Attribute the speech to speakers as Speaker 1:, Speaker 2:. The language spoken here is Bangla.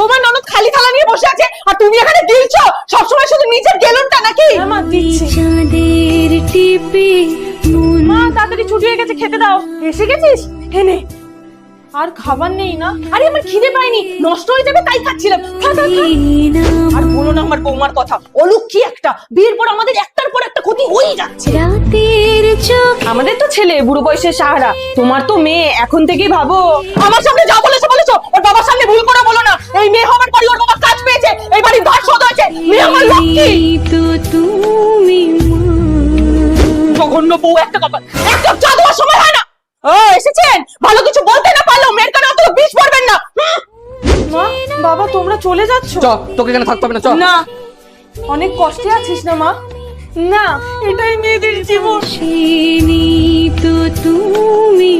Speaker 1: তোমার ননদ খালি থালা নিয়ে বসে আছে আর তুমি এখানে গিলছো সবসময় শুধু নিজের গেলনটা নাকি? মা দিচ্ছি। মা তাড়াতাড়ি ছুটি হয়ে গেছে, খেতে দাও। এসে গেছিস? এনে আর খাবার নেই না? আরে আমার খিদে পায়নি, নষ্ট হয়ে যাবে তাই খাচ্ছিলাম। আর বলো না আমার বৌমার কথা, অলুক্ষী একটা। বিয়ের পর আমাদের একটার পর একটা ক্ষতি হয়েই যাচ্ছে। আমাদের তো ছেলে বুড়ো বয়সের সাহারা, তোমার তো মেয়ে। এখন থেকেই ভাবো। আমার সামনে যা বলেছো বলেছো, ওর বাবার সামনে ভুল করে বলো না। এই মেয়ে হবার পরই ওর বাবা কাজ পেয়েছে, এই বাড়ির ধার শোধ হয়েছে। মেয়ে আমার লক্ষ্মী। জঘন্য বউ একটা কপাল, একটা চা দেওয়ার সময় হয় না। ও এসেছেন, ভালো কিছু বলতে না পারলেও মেয়ের কানে অত বিষ পড়বেন না। মা বাবা তোমরা চলে যাচ্ছ?
Speaker 2: চ, তোকে এখানে থাকতে হবে না, চ।
Speaker 1: না, অনেক কষ্টে আছিস না মা? না, এটাই মেয়েদের জীবন।
Speaker 3: তো তুমি